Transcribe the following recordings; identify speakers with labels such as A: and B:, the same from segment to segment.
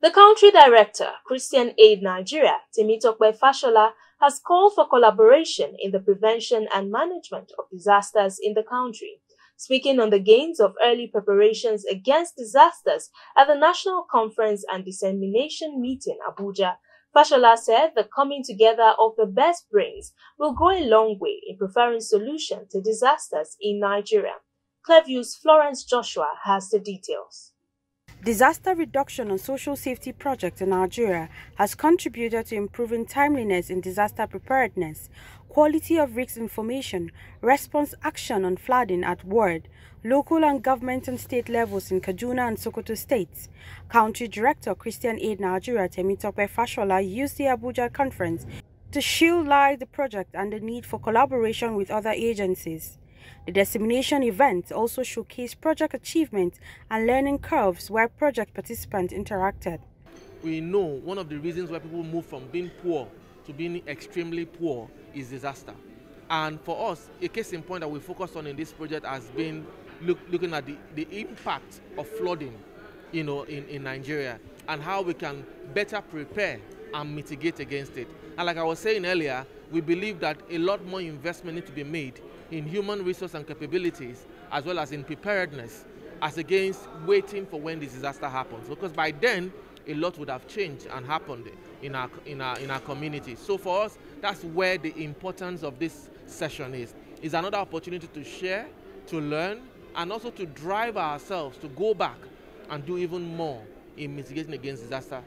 A: The country director, Christian Aid Nigeria, Temitope Fashola, has called for collaboration in the prevention and management of disasters in the country. Speaking on the gains of early preparations against disasters at the National Conference and Dissemination Meeting, Abuja, Fashola said the coming together of the best brains will go a long way in preferring solutions to disasters in Nigeria. Clearview's Florence Joshua has the details.
B: Disaster reduction and social safety project in Nigeria has contributed to improving timeliness in disaster preparedness, quality of risk information, response action on flooding at ward, local and government and state levels in Kaduna and Sokoto states. Country Director Christian Aid Nigeria Temitope Fashola used the Abuja conference to shield light the project and the need for collaboration with other agencies. The dissemination event also showcased project achievements and learning curves where project participants interacted.
C: We know one of the reasons why people move from being poor to being extremely poor is disaster. And for us, a case in point that we focused on in this project has been looking at the impact of flooding, in Nigeria and how we can better prepare and mitigate against it. And like I was saying earlier, we believe that a lot more investment needs to be made in human resource and capabilities, as well as in preparedness, as against waiting for when the disaster happens. Because by then, a lot would have changed and happened in our community. So for us, that's where the importance of this session is. It's another opportunity to share, to learn, and also to drive ourselves to go back and do even more in mitigating against disasters.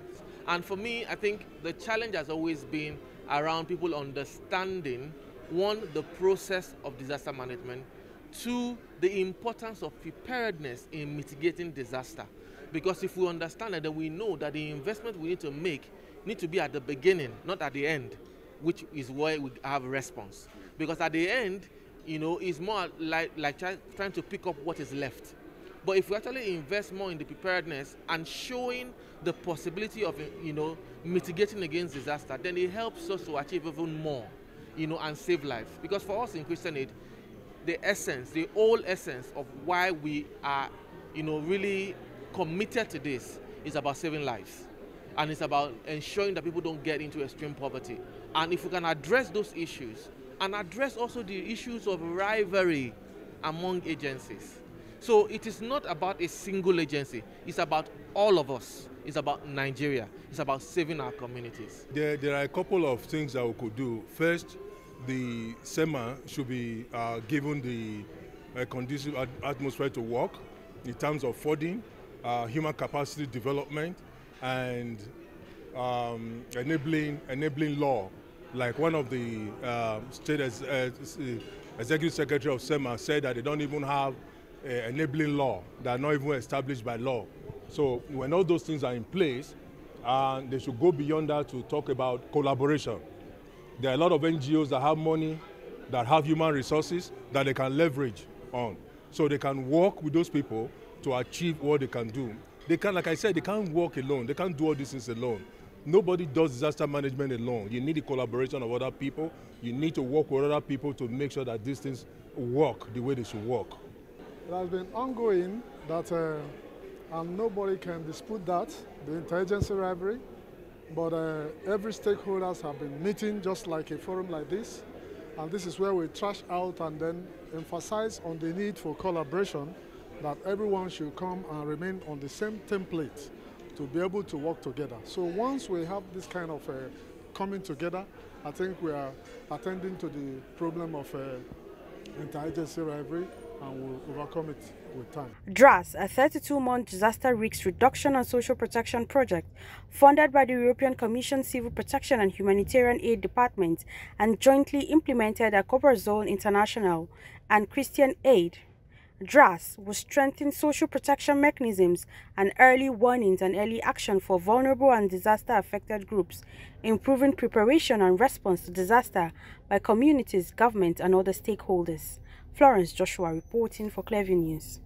C: And for me, I think the challenge has always been around people understanding, one, the process of disaster management, two, the importance of preparedness in mitigating disaster. Because if we understand it, then we know that the investment we need to make need to be at the beginning, not at the end, which is where we have a response. Because at the end, it's more like trying to pick up what is left. But if we actually invest more in the preparedness and showing the possibility of, mitigating against disaster, then it helps us to achieve even more, and save lives. Because for us in Christian Aid, the whole essence of why we are, really committed to this is about saving lives. And it's about ensuring that people don't get into extreme poverty. And if we can address those issues and address also the issues of rivalry among agencies. So it is not about a single agency. It's about all of us. It's about Nigeria. It's about saving our communities.
D: There are a couple of things that we could do. First, the SEMA should be given the conducive atmosphere to work in terms of funding, human capacity development, and enabling law. Like one of the state executive secretary of SEMA said that they don't even have enabling law, that are not even established by law. So when all those things are in place, they should go beyond that to talk about collaboration. There are a lot of NGOs that have money, that have human resources that they can leverage on. So they can work with those people to achieve what they can do. They can, like I said, they can't work alone. They can't do all these things alone. Nobody does disaster management alone. You need the collaboration of other people. You need to work with other people to make sure that these things work the way they should work.
E: It has been ongoing that, and nobody can dispute that, the interagency rivalry. But every stakeholders have been meeting just like a forum like this. And this is where we trash out and then emphasize on the need for collaboration, that everyone should come and remain on the same template to be able to work together. So once we have this kind of coming together, I think we are attending to the problem of interagency rivalry, and we'll overcome it with time.
B: DRaSS, a 32-month disaster risk reduction and social protection project funded by the European Commission Civil Protection and Humanitarian Aid Department and jointly implemented at Copper Zone International and Christian Aid. DRaSS will strengthen social protection mechanisms and early warnings and early action for vulnerable and disaster-affected groups, improving preparation and response to disaster by communities, government, and other stakeholders. Florence Joshua reporting for Clearview News.